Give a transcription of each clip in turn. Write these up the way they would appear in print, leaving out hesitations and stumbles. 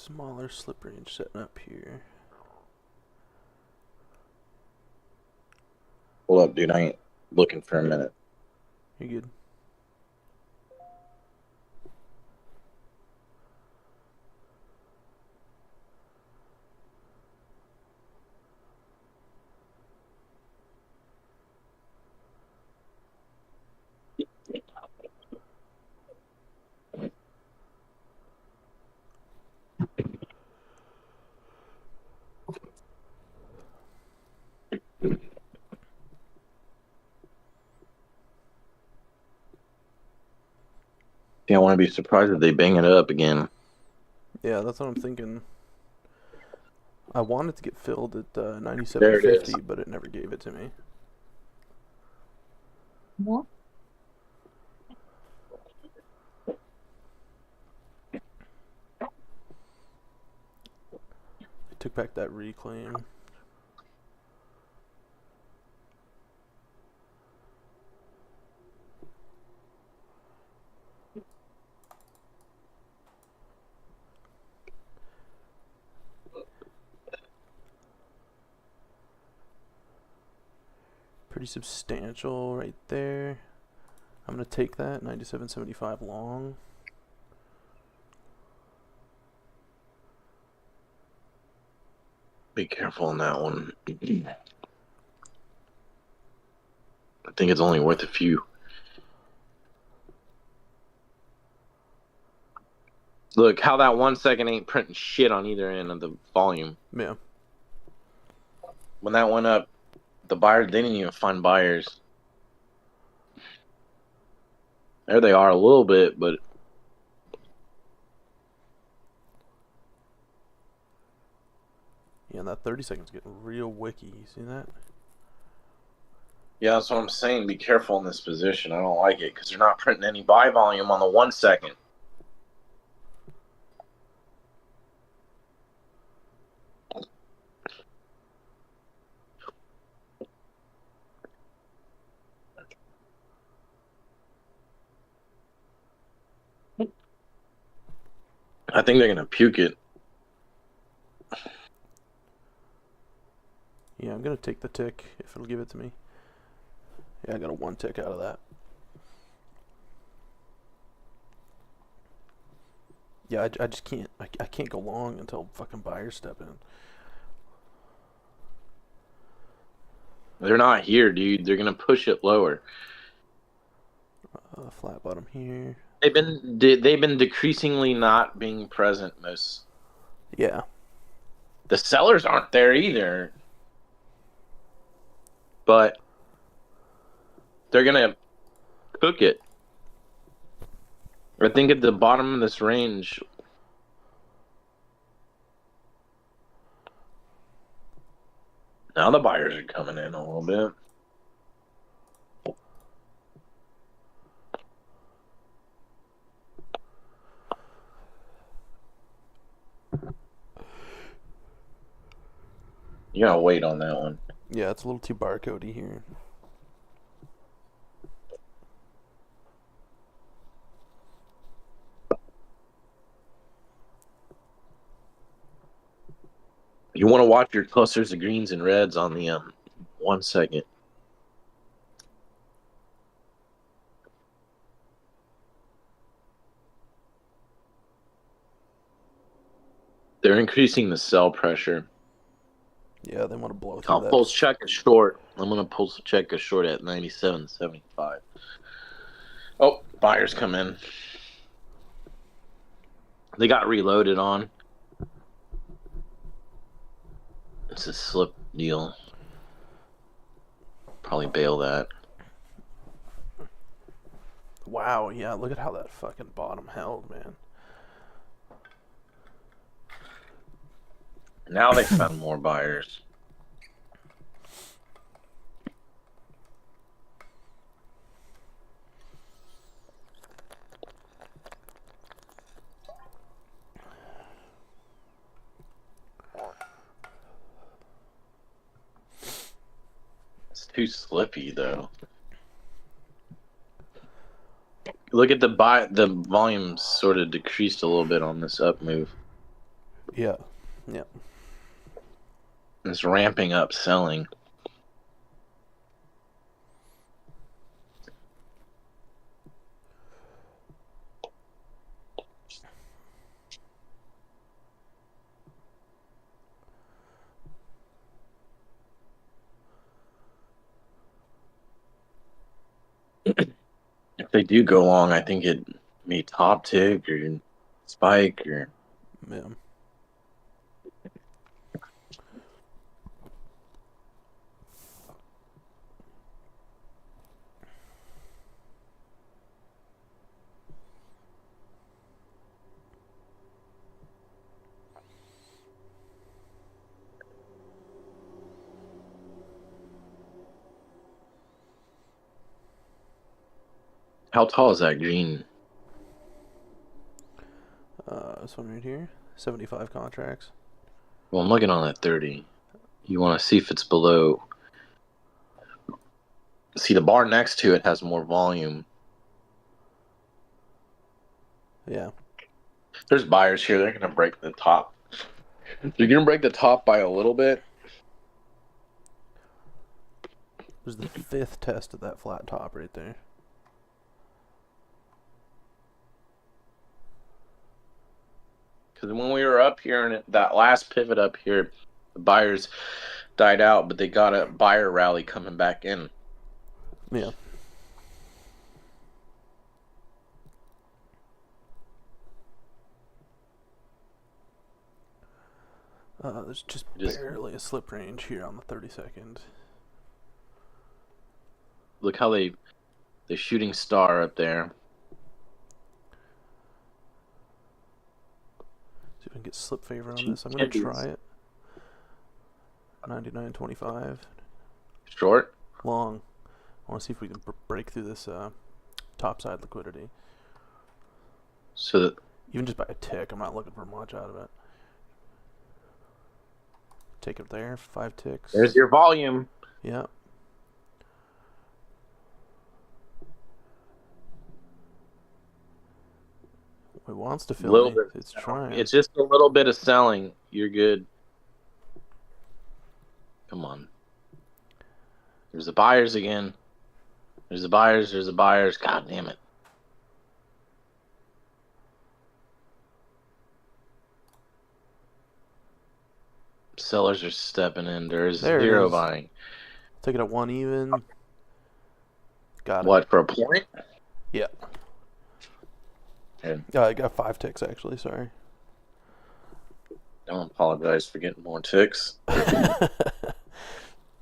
smaller slip range setting up here. Hold up, dude. I ain't looking for a minute. You good? Yeah, I want to be surprised if they bang it up again. Yeah, that's what I'm thinking. I wanted to get filled at There it is. 97.50, but it never gave it to me. What? I took back that reclaim. Pretty substantial right there. I'm going to take that 97.75 long. Be careful on that one. I think it's only worth a few. Look, how that 1 second ain't printing shit on either end of the volume. Yeah. When that went up, the buyers, they didn't even find buyers. There they are a little bit, but Yeah, and that 30 seconds getting real wicky. You see that? yeah, that's what I'm saying. Be careful in this position. I don't like it because they're not printing any buy volume on the 1 second. I think they're gonna puke it. Yeah, I'm going to take the tick if it'll give it to me. Yeah, I got a 1 tick out of that. Yeah, I just can't. I can't go long until fucking buyers step in. They're not here, dude. They're gonna push it lower. Flat bottom here. They've been decreasingly not being present most. Yeah. The sellers aren't there either. But they're gonna cook it. I think at the bottom of this range. Now the buyers are coming in a little bit. You gotta wait on that one. Yeah, it's a little too barcodey here. You want to watch your clusters of greens and reds on the 1 second. They're increasing the sell pressure. Yeah, they want to blow through I'll that. pulse check a short. I'm gonna pulse check a short at 97.75. Oh, buyers come in. They got reloaded on. It's a slip deal. Probably bail that. Wow, yeah, look at how that fucking bottom held, man. Now they found more buyers. It's too slippy though. Look at the volume sort of decreased a little bit on this up move. Yeah. Yeah. It's ramping up selling. If they do go long, I think it may top tick or spike or. Yeah. How tall is that green? This one right here, 75 contracts. Well, I'm looking on that 30. You want to see if it's below. See, the bar next to it has more volume. Yeah. There's buyers here. They're going to break the top. They're going to break the top by a little bit. There's the 5th test of that flat top right there. Because when we were up here and that last pivot up here, the buyers died out, but they got a buyer rally coming back in. Yeah. There's just barely a slip range here on the 32nd. Look how the shooting star up there. See if I can get slip favor on this. I'm going to try it. 99.25. Short? Long. I want to see if we can break through this topside liquidity. So that even just by a tick, I'm not looking for much out of it. Take it there, 5 ticks. There's your volume. Yeah. It wants to fill me. It's trying. It's just a little bit of selling. You're good. Come on. There's the buyers again. There's the buyers. There's the buyers. God damn it. Sellers are stepping in. There's zero buying. Take it at 1 even. Got it. What, for a point? Yeah. Good. I got 5 ticks actually, sorry. Don't apologize for getting more ticks.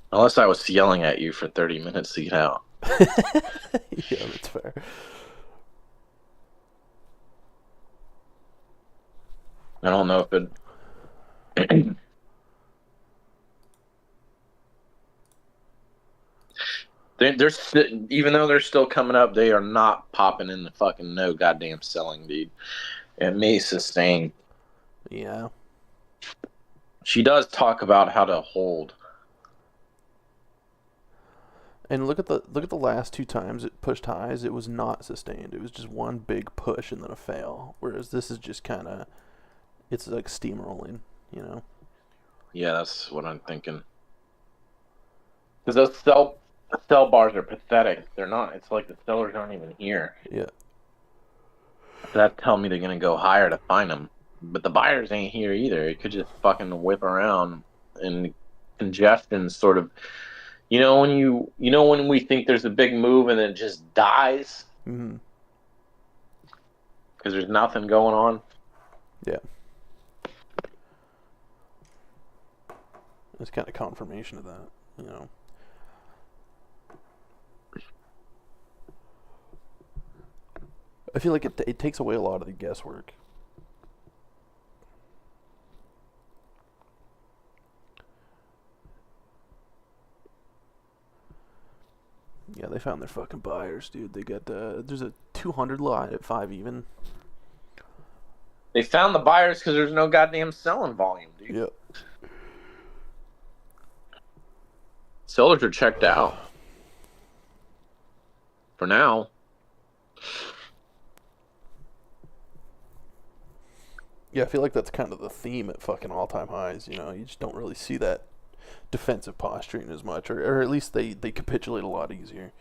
Unless I was yelling at you for 30 minutes to get out. Yeah, that's fair. I don't know if it... they're even though they're still coming up, they are not popping in the fucking no goddamn selling, dude. It may sustain. Yeah. She does talk about how to hold. And look at the last 2 times it pushed highs, it was not sustained. It was just one big push and then a fail. Whereas this is just kind of, it's like steamrolling, you know? Yeah, that's what I'm thinking. Because those sell bars are pathetic. They're not. It's like the sellers aren't even here. Yeah. That tell me they're gonna go higher to find them, but the buyers ain't here either. It could just fucking whip around, and congestion sort of. You know when we think there's a big move and then it just dies. Mm-hmm. Because there's nothing going on. Yeah. It's kind of confirmation of that, you know. I feel like it takes away a lot of the guesswork. Yeah, they found their fucking buyers, dude. They got there's a 200 lot at 5 even. They found the buyers because there's no goddamn selling volume, dude. Yep. Sellers are checked out. For now. Yeah, I feel like that's kind of the theme at fucking all-time highs. You know, you just don't really see that defensive posturing as much, or at least they capitulate a lot easier.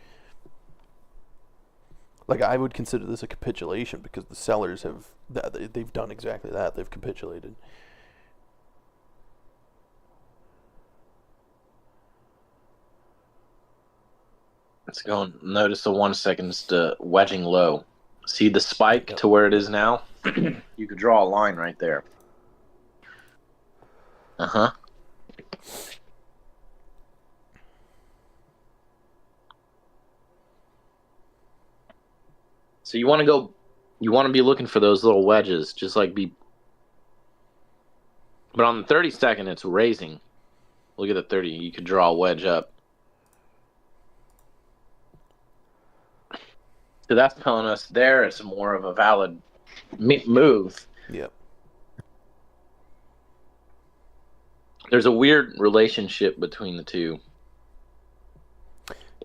Like I would consider this a capitulation because the sellers have they've done exactly that. They've capitulated. Let's go and notice the 1 seconds to wedging low. See the spike Yep. to where it is now? You could draw a line right there. Uh-huh. So you want to be looking for those little wedges, just like but on the 30-second, it's raising. Look at the 30, you could draw a wedge up. So that's telling us there it's more of a valid move. Yep. There's a weird relationship between the two.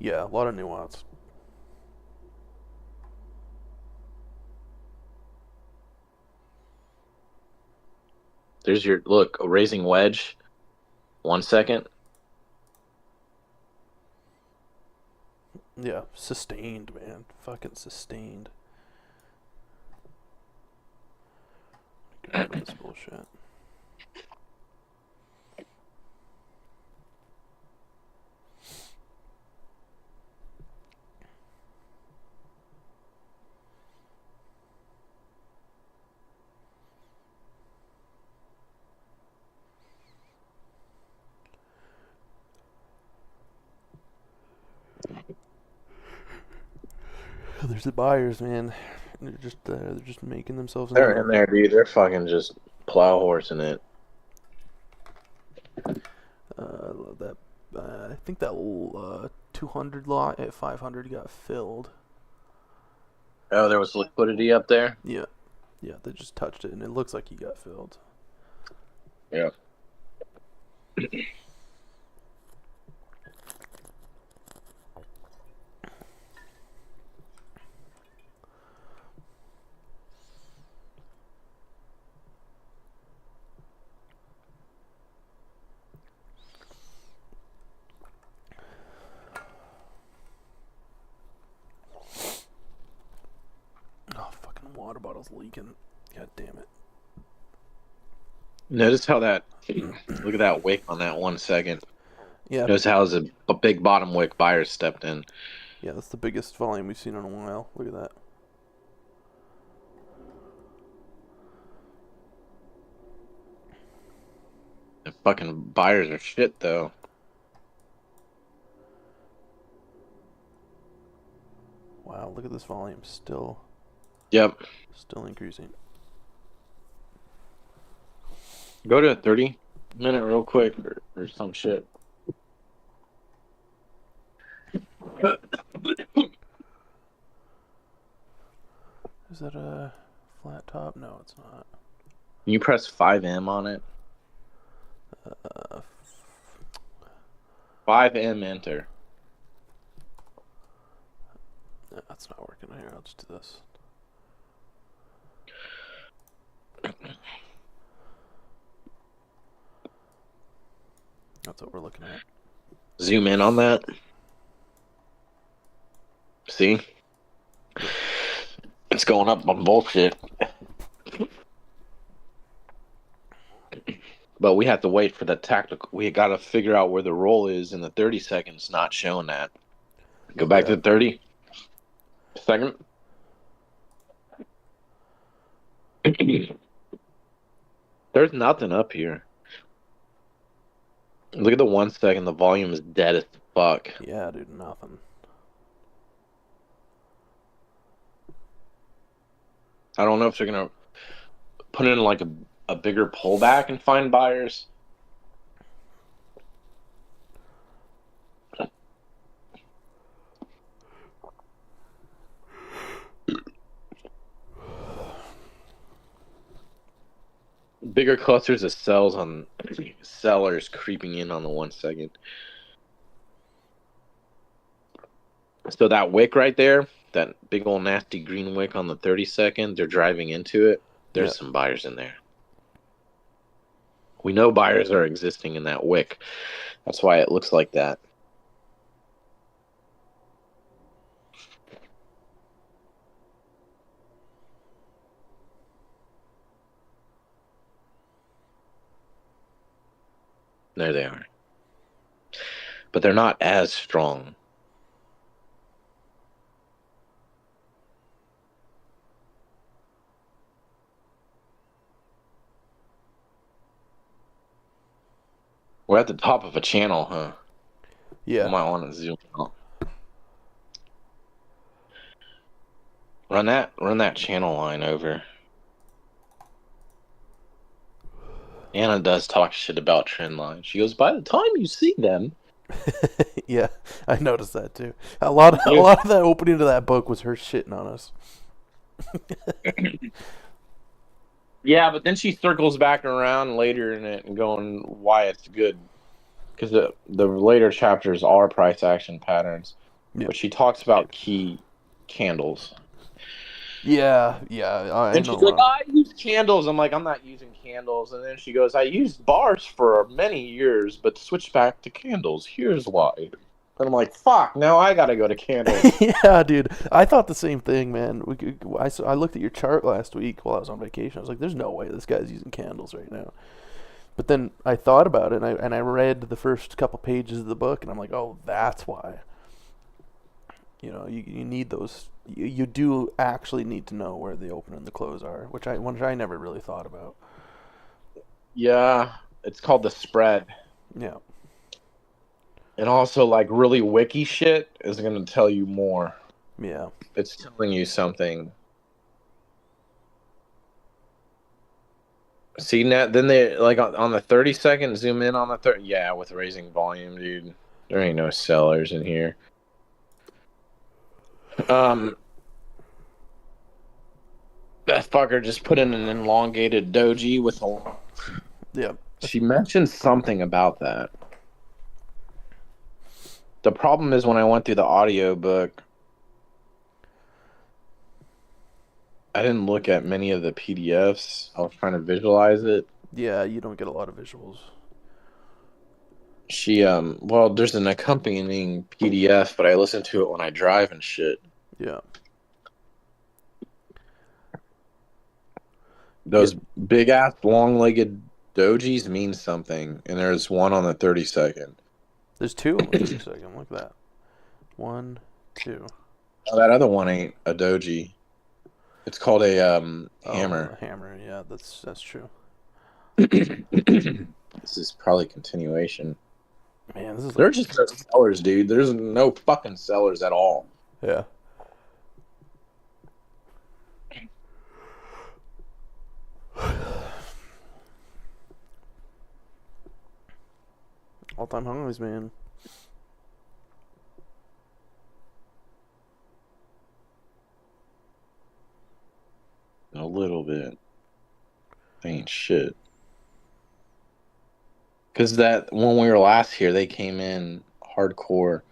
Yeah, a lot of nuance. There's your look, a raising wedge. 1 second. Yeah, sustained, man. Fucking sustained. Get rid of this bullshit. There's the buyers, man. They're just making themselves They're known. in there, dude. They're fucking just plow horsing it. That I think that 200 lot at 500 got filled. Oh, there was liquidity up there? Yeah, they just touched it, and it looks like he got filled. Yeah. Oh, fucking water bottle's leaking. God damn it. Notice how look at that wick on that 1 second. Yeah. Notice how it's a big bottom wick buyer stepped in. Yeah, that's the biggest volume we've seen in a while. Look at that. The fucking buyers are shit, though. Wow, look at this volume. Still increasing. Go to a 30-minute real quick or some shit. Is that a flat top? No, it's not. Can you press 5M on it? 5M enter. That's not working here. I'll just do this. That's what we're looking at. Zoom in on that. See? It's going up on bullshit. But we have to wait for the tactical. We got to figure out where the roll is in the 30 seconds, not showing that. Go back to the 30 second. There's nothing up here. Look at the 1 second. The volume is dead as fuck. Yeah, dude, nothing. I don't know if they're going to put in like a bigger pullback and find buyers. Bigger clusters of sellers creeping in on the 1 second. So that wick right there, that big old nasty green wick on the 30 second, they're driving into it. There's some buyers in there. We know buyers are existing in that wick. That's why it looks like that. There they are. But they're not as strong. We're at the top of a channel, huh? Yeah. I might want to zoom out. Run that channel line over. Anna does talk shit about trend lines. She goes, by the time you see them. Yeah, I noticed that too. A lot of that opening to that book was her shitting on us. Yeah, but then she circles back around later in it and going why it's good. Because the later chapters are price action patterns. Yeah. But she talks about key candles. Yeah, I And know. she's like, I use candles. I'm like, I'm not using candles. And then she goes, I used bars for many years, but switched back to candles. Here's why. And I'm like, fuck, now I gotta go to candles. Yeah, dude. I thought the same thing, man. I looked at your chart last week while I was on vacation. I was like, there's no way this guy's using candles right now. But then I thought about it, and I read the first couple pages of the book, and I'm like, oh, that's why. You know, you need those. You do actually need to know where the open and the close are, which I never really thought about. Yeah, it's called the spread. Yeah. And also, like, really wiki shit is going to tell you more. Yeah. It's telling you something. See, now, then they, like, on the 30-second, zoom in on the 30. Yeah, with raising volume, dude. There ain't no sellers in here. That fucker just put in an elongated doji with a... Yeah. She mentioned something about that. The problem is when I went through the audio book, I didn't look at many of the PDFs. I was trying to visualize it. Yeah, you don't get a lot of visuals. She, well, there's an accompanying PDF, but I listen to it when I drive and shit. Yeah. Those big ass long-legged dojis mean something, and there's one on the 30-second. There's two on the 30-second. Look at that. 1, 2. Oh, that other one ain't a doji. It's called a hammer. A hammer. Yeah, that's true. This is probably continuation. Man, this is. They're just no sellers, dude. There's no fucking sellers at all. Yeah. All-time highs, man. A little bit. Ain't shit. Because that when we were last here, they came in hardcore,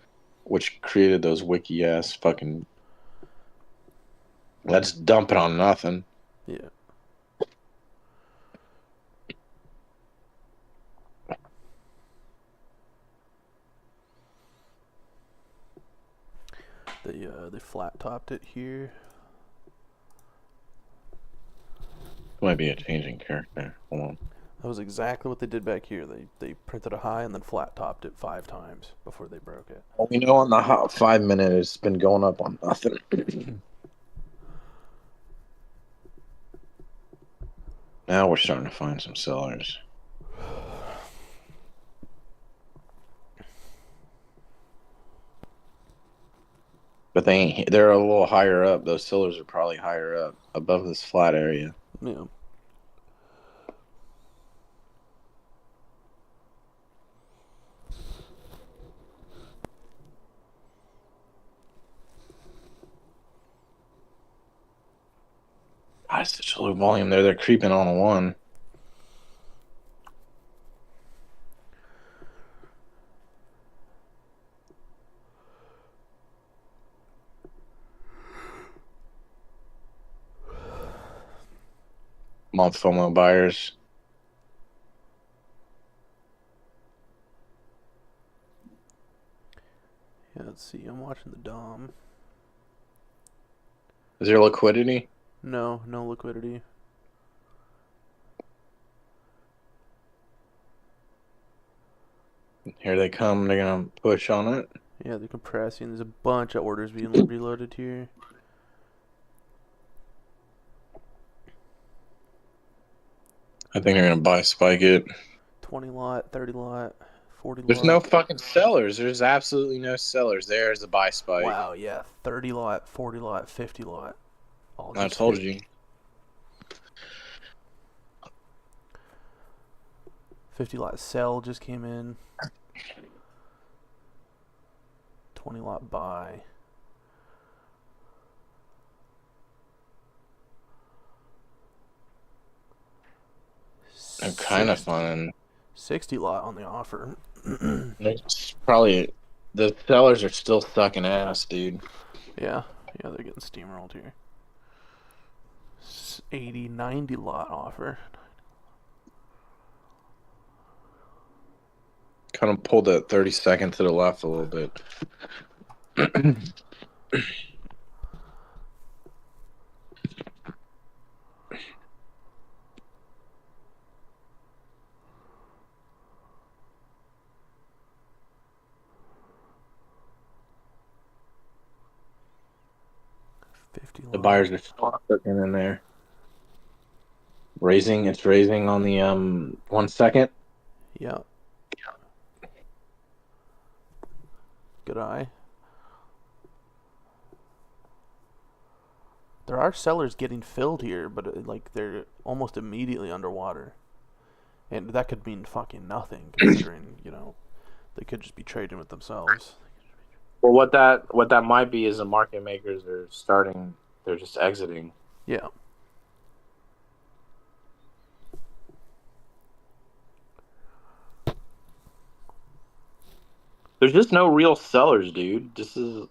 which created those wiki ass fucking. Let's dump it on nothing. Yeah. They flat topped it here. Might be a changing character. Hold on. That was exactly what they did back here. They printed a high and then flat topped it 5 times before they broke it. Well, we know on the hot 5 minute it's been going up on nothing. Now we're starting to find some sellers. But they're a little higher up. Those sellers are probably higher up above this flat area. Yeah. God, it's such a low volume there. They're creeping on a 1. Month FOMO buyers. Let's see. I'm watching the Dom. Is there liquidity? No, no liquidity. Here they come. They're gonna push on it. Yeah, they're compressing. There's a bunch of orders being reloaded here. I think they're gonna buy spike it. 20 lot, 30 lot, 40 There's lot. no fucking sellers. There's absolutely no sellers. There's the buy spike. Wow, yeah. 30 lot, 40 lot, 50 lot. All I just told hit. you. 50 lot sell just came in. 20 lot buy. They're kind of fun. 60 lot on the offer. It's probably the sellers are still sucking ass, dude. Yeah, they're getting steamrolled here. 80, 90 lot offer. Kind of pulled that 32nd to the left a little bit. The buyers are still looking in there. It's raising on the 1 second. Yeah. Good eye. There are sellers getting filled here, but like they're almost immediately underwater. And that could mean fucking nothing, considering, they could just be trading with themselves. Well, what that might be is the market makers are starting. They're just exiting. Yeah. There's just no real sellers, dude. See,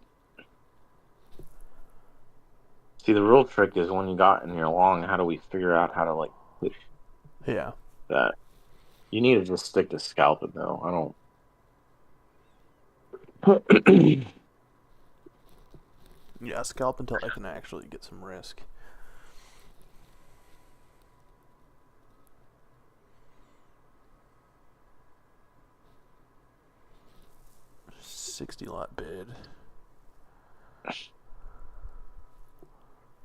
the real trick is when you got in here long, how do we figure out how to push Yeah. that? You need to just stick to scalping though. I don't. Yeah, scalp until I can actually get some risk. $60 lot bid.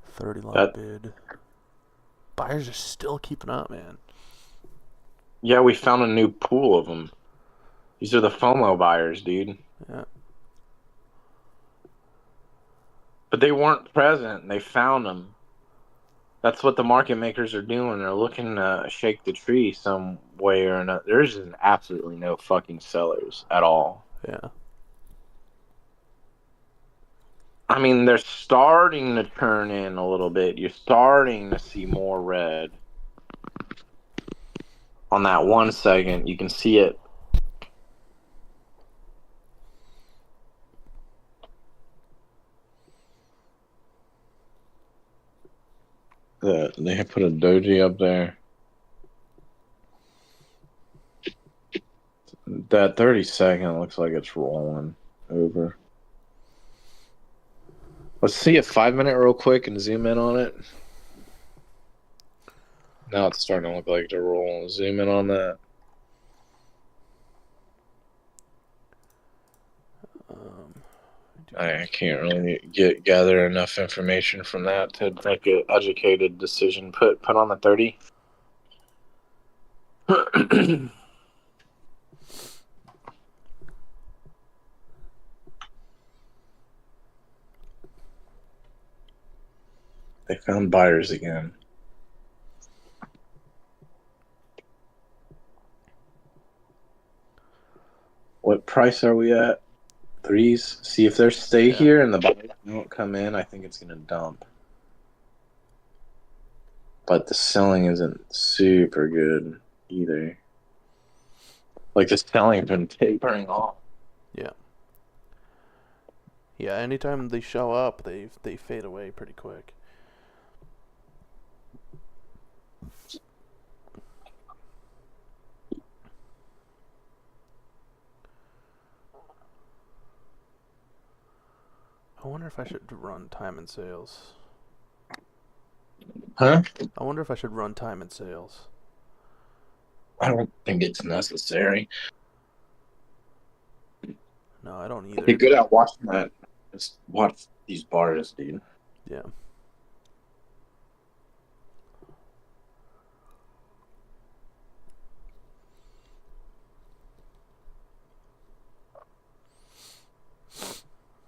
30 lot bid. Buyers are still keeping up, man. Yeah, we found a new pool of them. These are the FOMO buyers, dude. Yeah. But they weren't present. They found them. That's what the market makers are doing. They're looking to shake the tree some way or another. There's just absolutely no fucking sellers at all. Yeah. I mean, they're starting to turn in a little bit. You're starting to see more red. On that 1 second, you can see it. They have put a doji up there. That 30-second looks like it's rolling over. Let's see a 5-minute real quick and zoom in on it. Now it's starting to look like they're rolling. Zoom in on that. I can't really gather enough information from that to make an educated decision. Put on the 30. They found buyers again. What price are we at? 3s. See if they stay here and the buyers don't come in. I think it's gonna dump. But the selling isn't super good either. Like the selling has been tapering off. Yeah. Yeah, anytime they show up, they fade away pretty quick. I wonder if I should run time and sales. Huh? I wonder if I should run time and sales. I don't think it's necessary. No, I don't I'd be either. good at watching that. Just watch these bars, dude. Yeah.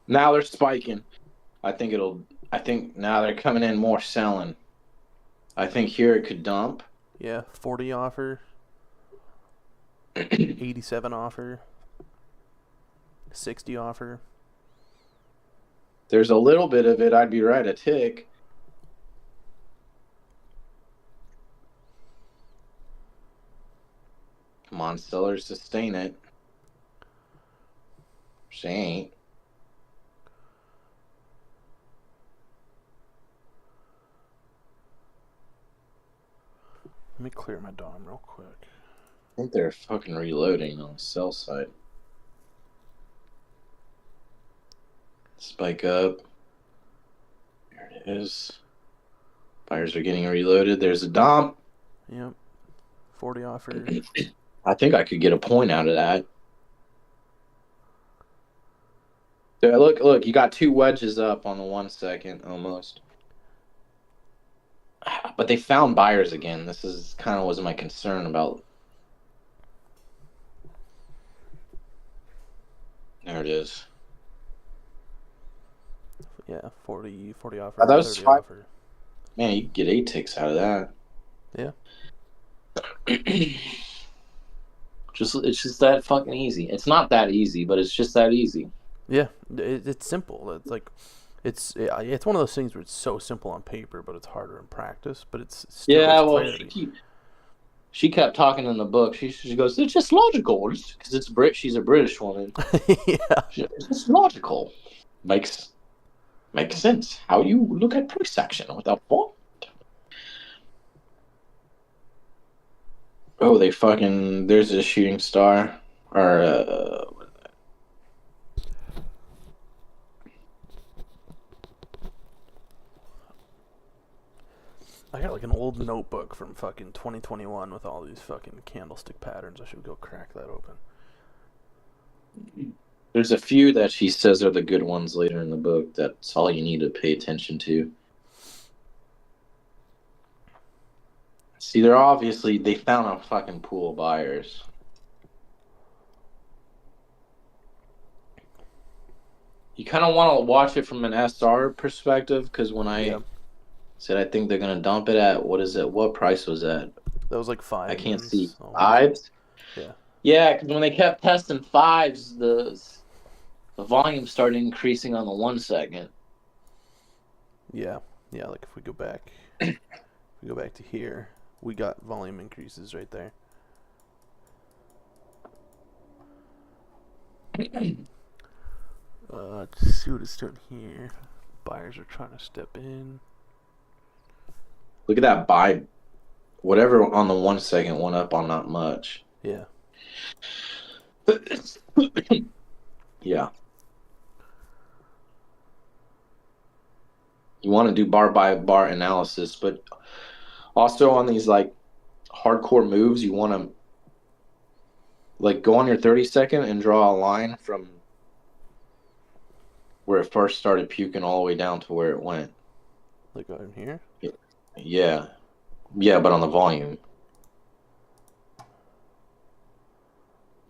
Now they're spiking. I think now they're coming in more selling. I think here it could dump. Yeah, 40 offer, 87 offer, 60 offer. There's a little bit of it. I'd be right a tick. Come on, sellers, sustain it. She ain't. Let me clear my DOM real quick. I think they're fucking reloading on the sell side. Spike up. There it is. Buyers are getting reloaded. There's a dump. Yep. 40 offer. I think I could get a point out of that. Yeah, look, you got two wedges up on the 1 second almost. But they found buyers again. This is kind of was my concern about. There it is. Yeah, 40 offer, That was 30 five. offer. Man, you can get 8 ticks out of that. Yeah. It's just that fucking easy. It's not that easy, but it's just that easy. Yeah, it's simple. It's like it's one of those things where it's so simple on paper, but it's harder in practice. But it's still she kept talking in the book. She goes, it's just logical because it's Brit. She's a British woman. Yeah, It's just logical. Makes sense. How you look at price action without fault. Oh, there's a shooting star or I got like an old notebook from fucking 2021 with all these fucking candlestick patterns. I should go crack that open. There's a few that she says are the good ones later in the book. That's all you need to pay attention to. See, they found a fucking pool of buyers. You kind of want to watch it from an SR perspective because when I said I think they're gonna dump it at what price was that? That was like 5. I can't see. Almost. 5s? Yeah. Yeah, because when they kept testing 5s, the volume started increasing on the 1 second. Yeah, like if we go back to here, we got volume increases right there. Let's see what it's doing here. Buyers are trying to step in. Look at that buy. Whatever on the 1 second went up on not much. Yeah. Yeah. You want to do bar by bar analysis, but also on these like hardcore moves, you want to like go on your 30 second and draw a line from where it first started puking all the way down to where it went. Like in here? Yeah. Yeah, but on the volume.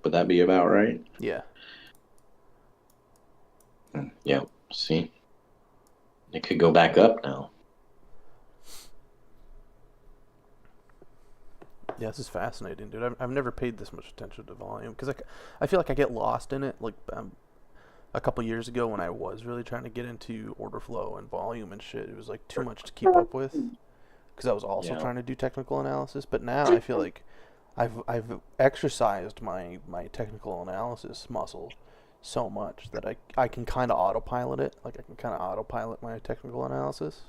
Would that be about right? Yeah. Yeah. See? It could go back up now. Yeah, this is fascinating, dude. I've never paid this much attention to volume because I feel like I get lost in it. Like a couple years ago when I was really trying to get into order flow and volume and shit, it was like too much to keep up with because I was also trying to do technical analysis. But now I feel like I've exercised my technical analysis muscle so much that I can kind of autopilot it. Like I can kind of autopilot my technical analysis,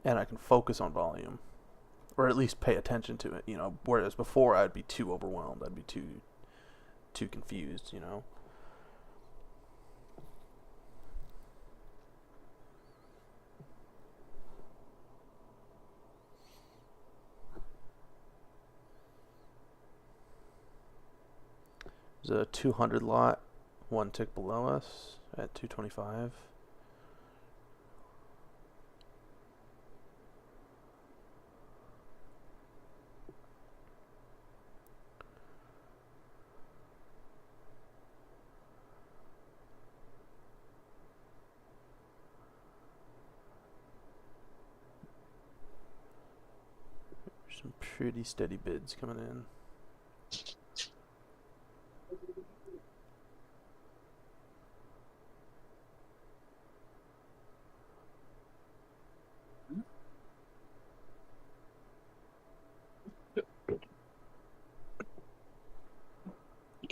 and I can focus on volume, or at least pay attention to it. You know, whereas before I'd be too overwhelmed. I'd be too confused. You know. There's a 200 lot, one tick below us at 225. Some pretty steady bids coming in.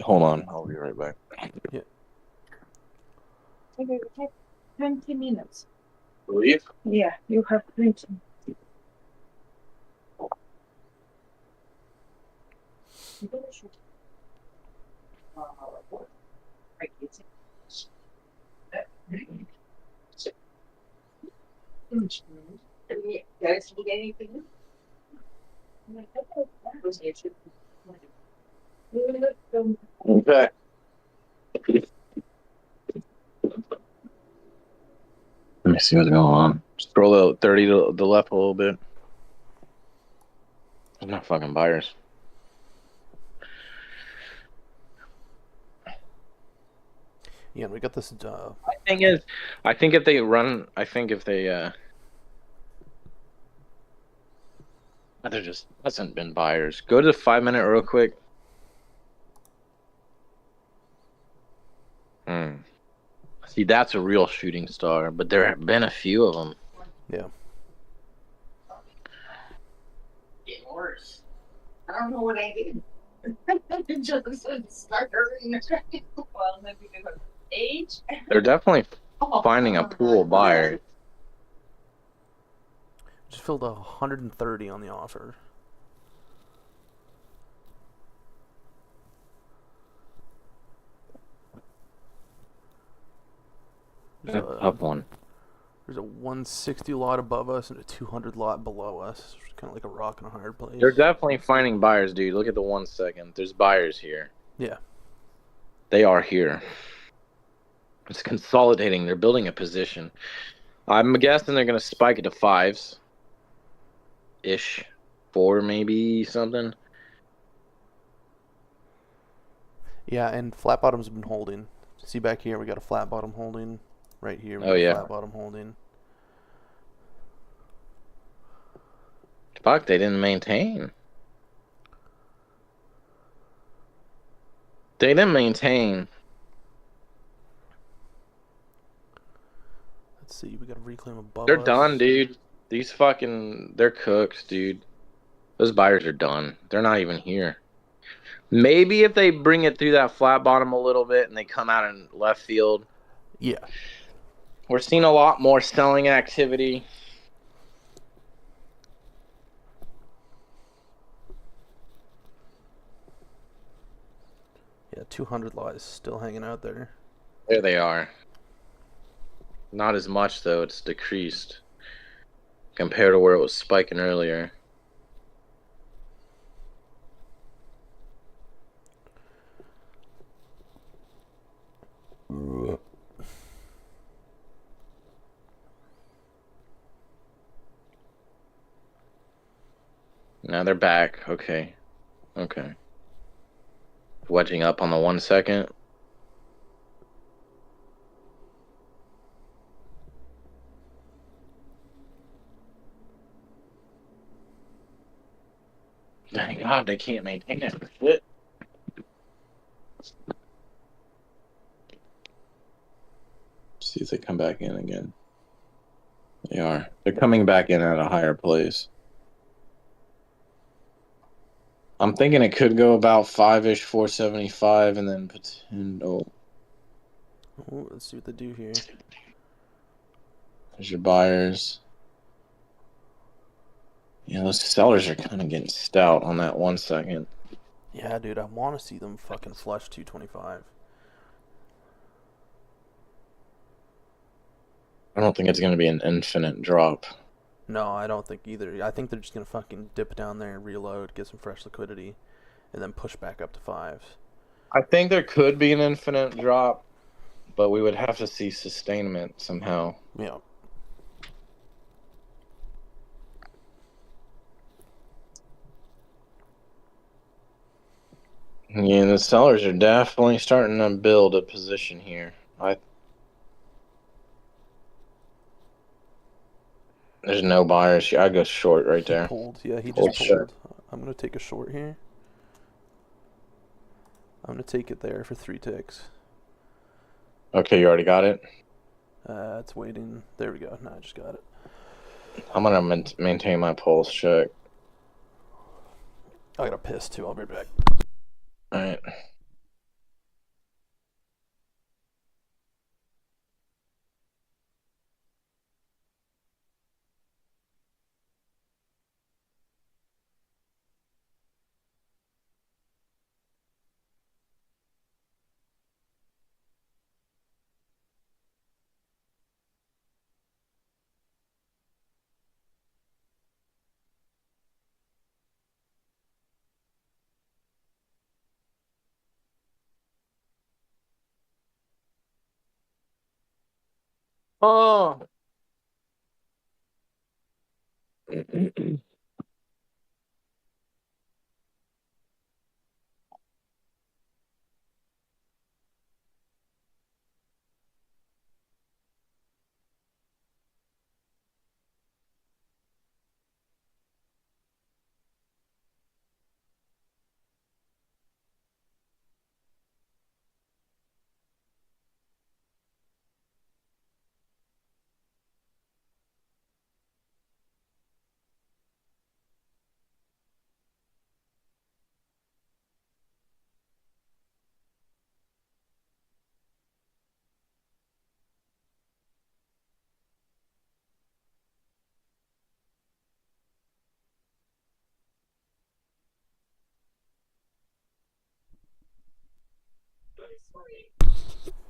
Hold on, I'll be right back. Yeah. Okay, we have 20 minutes. Leave? Yeah, you have 20. Guys, need anything? Okay. Let me see what's going on. Scroll out 30 to the left a little bit. There's not fucking buyers. Yeah, and we got this. My thing is, I think if they run, there just hasn't been buyers. Go to the 5 minute real quick. See, that's a real shooting star, but there have been a few of them. Yeah. Getting worse. I don't know what I did. Just start hurting. Well, maybe because of age. They're definitely finding a pool of buyers. Just filled 130 on the offer. That's a tough one. There's a 160 lot above us and a 200 lot below us. It's kind of like a rock in a hard place. They're definitely finding buyers, dude. Look at the 1 second. There's buyers here. Yeah. They are here. It's consolidating. They're building a position. I'm guessing they're going to spike it to 5s. Ish. 4 maybe something. Yeah, and flat bottoms have been holding. See back here, we got a flat bottom holding. Right here, we got a flat bottom holding. Fuck, they didn't maintain. They didn't maintain. Let's see, we got a reclaim above They're us. done, dude. These fucking, they're cooked, dude. Those buyers are done. They're not even here. Maybe if they bring it through that flat bottom a little bit and they come out in left field. Yeah. We're seeing a lot more selling activity. Yeah, 200 lot is still hanging out there. There they are. Not as much, though. It's decreased compared to where it was spiking earlier. Now they're back. Okay. Okay. Wedging up on the 1 second. Thank God they can't maintain it for shit. See if they come back in again. They are. They're coming back in at a higher place. I'm thinking it could go about 5-ish, 475, and then oh, Oh, let's see what they do here. there's your buyers. Yeah, those sellers are kind of getting stout on that 1 second. Yeah, dude, I want to see them fucking flush 225. I don't think it's going to be an infinite drop. No, I don't think either. I think they're just going to fucking dip down there and reload, get some fresh liquidity, and then push back up to 5s. I think there could be an infinite drop, but we would have to see sustainment somehow. Yeah. Yeah, the sellers are definitely starting to build a position here. There's no buyers here. I go short right He there. pulled. Yeah, he Pulled just short. pulled. I'm gonna take a short here. I'm gonna take it there for 3 ticks. Okay, you already got it. It's waiting. There we go. No, I just got it. I'm gonna maintain my pulse check. I got a piss too. I'll be right back. All right. Oh.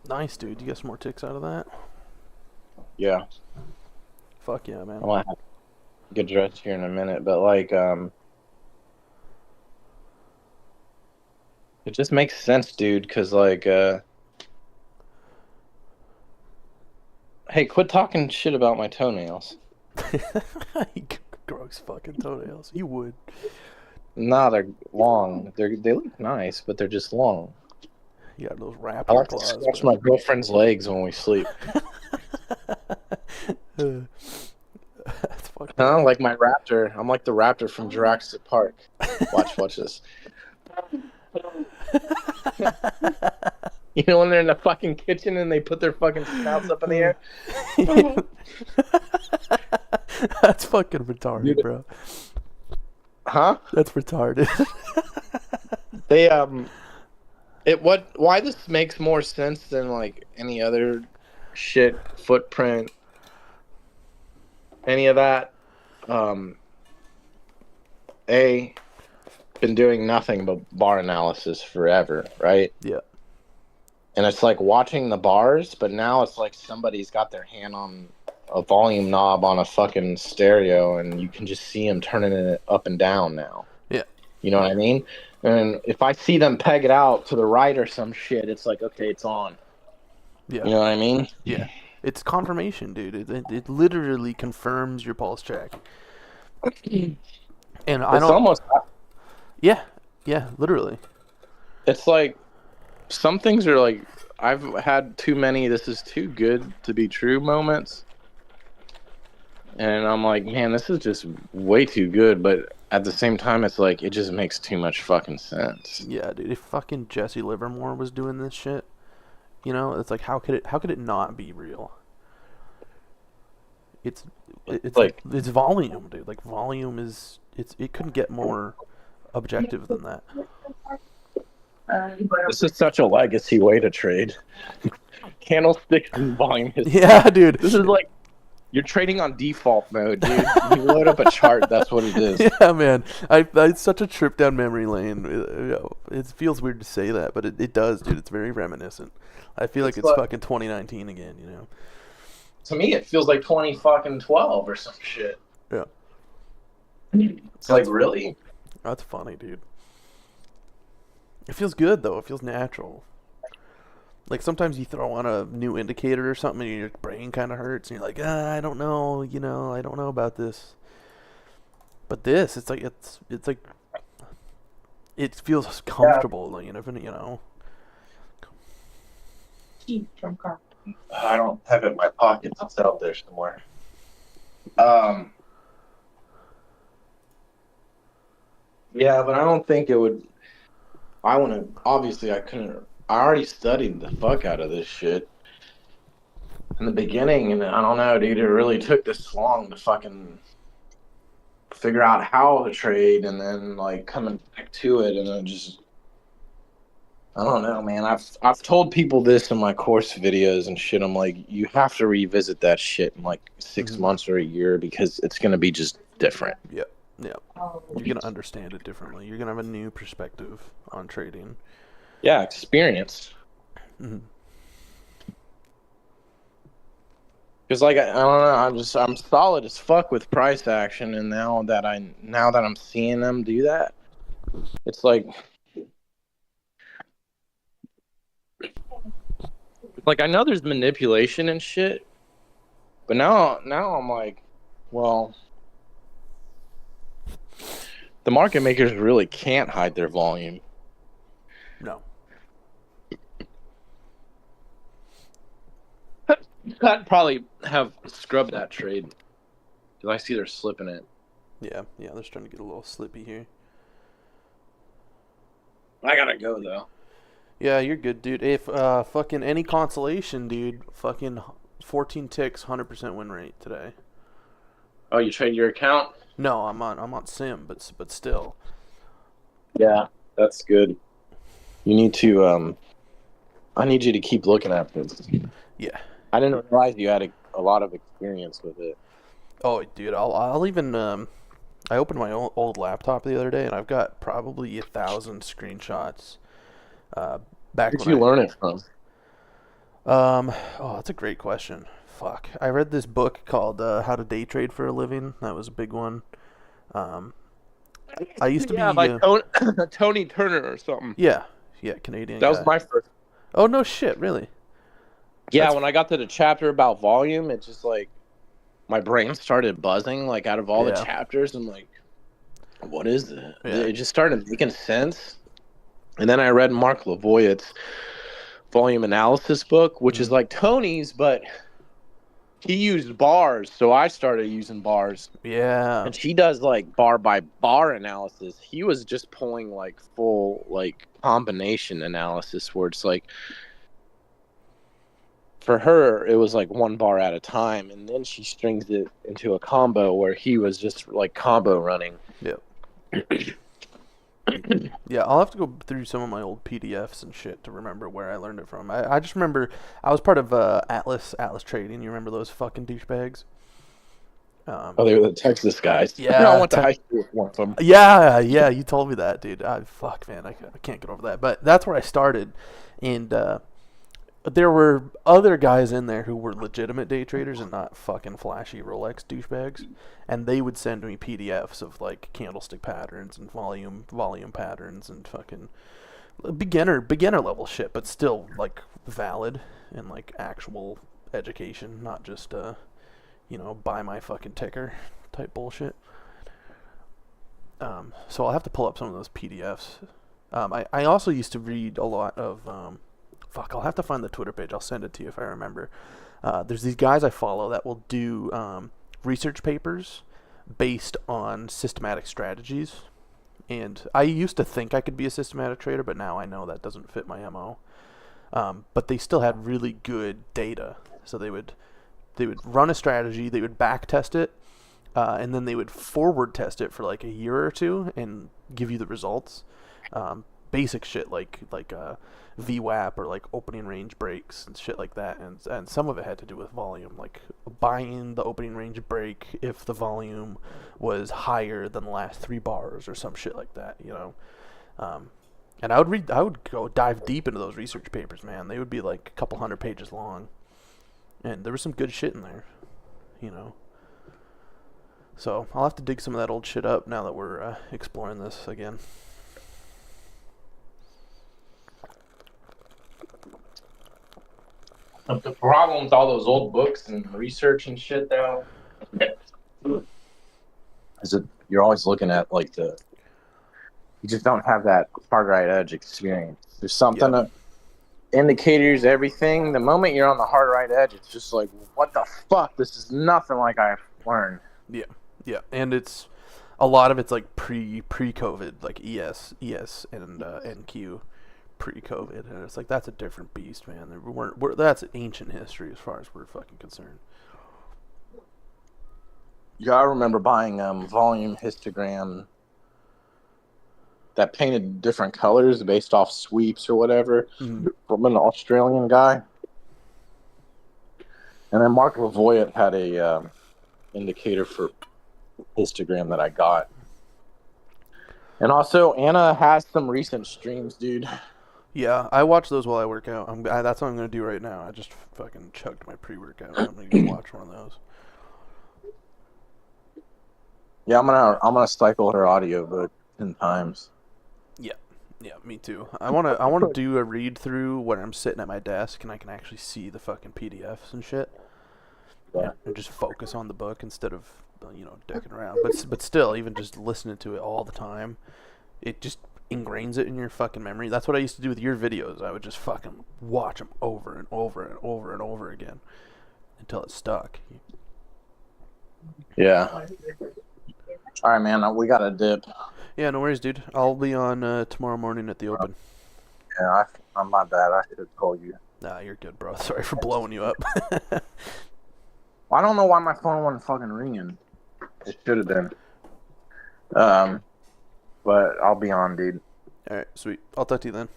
Nice, dude. You got some more ticks out of that? Yeah, Fuck yeah, man. I might have to get dressed here in a minute, but like, it just makes sense, dude. Cause like, hey, quit talking shit about my toenails. He grows fucking toenails. You would. Nah, they're long. They look nice, but they're just long. You got those I raptor like to claws. scratch my girlfriend's legs when we sleep. That's fucking. Huh? Like my raptor. I'm like the raptor from Jurassic Park. Watch this. You know when they're in the fucking kitchen and they put their fucking snouts up in the air? That's fucking retarded, Dude. bro. Huh? That's retarded. They why this makes more sense than like any other shit, footprint, any of that. Been doing nothing but bar analysis forever, right? Yeah. And it's like watching the bars, but now it's like somebody's got their hand on a volume knob on a fucking stereo and you can just see them turning it up and down now. Yeah. You know what I mean? And if I see them peg it out to the right or some shit, it's like, okay, it's on. Yeah. You know what I mean? Yeah. It's confirmation, dude. It literally confirms your pulse check. And I It's don't. almost, Yeah. Yeah. Literally. it's like, some things are like, I've had too many, this is too good to be true moments. And I'm like, man, this is just way too good. But at the same time, it's like, it just makes too much fucking sense. Yeah, dude. If fucking Jesse Livermore was doing this shit, you know, it's like how could it not be real? It's like, it's volume, dude. Like volume is it couldn't get more objective than that. this is such a legacy way to trade. Candlestick and volume history. Yeah, dude. This is like, you're trading on default mode, dude. You load up a chart, that's what it is. Yeah, man. It's such a trip down memory lane. It feels weird to say that, but it does, dude. It's very reminiscent. I feel like it's like, fucking 2019 again, you know. To me, it feels like 2012 or some shit. Yeah. It's like, really? That's funny, dude. It feels good though. It feels natural. Like sometimes you throw on a new indicator or something, and your brain kind of hurts, and you're like, I don't know, I don't know about this. But this, it's like it feels Yeah. comfortable, you know. Keep from car. I don't have it in my pocket. It's out there somewhere. Um. Yeah, but I don't think it would. I want to. Obviously, I couldn't. I already studied the fuck out of this shit in the beginning, and I don't know, dude. It really took this long to fucking figure out how to trade, and then like coming back to it, and I just. I don't know, man. I've told people this in my course videos and shit. I'm like, you have to revisit that shit in like 6 months or a year because it's gonna be just different. Yep. Yep. Oh, You're gonna understand it differently. You're gonna have a new perspective on trading. Yeah, experience. Mm-hmm. Because like I don't know, I'm solid as fuck with price action, and now that I'm seeing them do that, it's like I know there's manipulation and shit, but now I'm like, well, the market makers really can't hide their volume. No. I'd probably have scrubbed that trade because I see they're slipping it. Yeah. Yeah. They're starting to get a little slippy here. I gotta go though. Yeah, you're good, dude. If fucking any consolation, dude, fucking 14 ticks, 100% win rate today. Oh, you trade your account? No, I'm on Sim, but still. Yeah, that's good. You need to I need you to keep looking at this. Yeah. I didn't realize you had a lot of experience with it. Oh, dude, I'll even I opened my old laptop the other day, and I've got probably 1,000 screenshots. Back Where'd when you learn it from? oh, that's a great question. Fuck, I read this book called How to Day Trade for a Living. That was a big one. Um, I used to Yeah, be by Tony Turner or something. yeah, Canadian That was guy. my first. Oh no shit, really? Yeah, That's when I got to the chapter about volume, it just like my brain started buzzing. Like out of all the Yeah. chapters, I'm like, what is it? Yeah. It just started making sense. And then I read Mark Levoyet's volume analysis book, which is like Tony's, but he used bars, so I started using bars. Yeah. And she does like bar by bar analysis. He was just pulling like full like combination analysis where it's like for her it was like one bar at a time, and then she strings it into a combo where he was just like combo running. Yep. Yeah, I'll have to go through some of my old PDFs and shit to remember where I learned it from. I just remember I was part of Atlas Trading. You remember those fucking douchebags? Oh, they were the Texas guys. Yeah, I went to high school with one of them. Yeah, you told me that, dude. Fuck, man, I can't get over that. But that's where I started, and there were other guys in there who were legitimate day traders and not fucking flashy Rolex douchebags, and they would send me PDFs of like candlestick patterns and volume patterns and fucking beginner level shit, but still like valid and like actual education, not just buy my fucking ticker type bullshit. So I'll have to pull up some of those PDFs. I also used to read a lot of I'll have to find the Twitter page. I'll send it to you if I remember. There's these guys I follow that will do research papers based on systematic strategies. And I used to think I could be a systematic trader, but now I know that doesn't fit my MO. But they still had really good data. So they would run a strategy, they would back test it, and then they would forward test it for like a year or two and give you the results. Basic shit like VWAP or like opening range breaks and shit like that, and some of it had to do with volume, like buying the opening range break if the volume was higher than the last 3 bars or some shit like that, and I would go dive deep into those research papers, man. They would be like a couple 100 pages long, and there was some good shit in there, So I'll have to dig some of that old shit up now that we're exploring this again. The problem with all those old books and research and shit, though, is that you're always looking at like you just don't have that hard right edge experience. There's something indicators, everything. The moment you're on the hard right edge, it's just like, what the fuck? This is nothing like I've learned. Yeah, and it's a lot of it's like pre-COVID, like ES and NQ pre-COVID, and it's like that's a different beast, man. That's ancient history as far as we're fucking concerned. Yeah, I remember buying volume histogram that painted different colors based off sweeps or whatever from an Australian guy. And then Mark Lavoie had a indicator for histogram that I got. And also, Anna has some recent streams, dude. Yeah, I watch those while I work out. That's what I'm gonna do right now. I just fucking chugged my pre-workout. I'm gonna go watch one of those. Yeah, I'm gonna cycle her audiobook 10 times. Yeah, me too. I wanna do a read through when I'm sitting at my desk and I can actually see the fucking PDFs and shit. Yeah. And just focus on the book instead of dicking around. But still, even just listening to it all the time, it just ingrains it in your fucking memory. That's what I used to do with your videos. I would just fucking watch them over and over and over and over again until it stuck. Yeah. All right, man. We got a dip. Yeah, no worries, dude. I'll be on tomorrow morning at the open. Yeah, I'm my bad. I should have told you. Nah, you're good, bro. Sorry for blowing you up. I don't know why my phone wasn't fucking ringing. It should have been. But I'll be on, dude. All right, sweet. I'll talk to you then.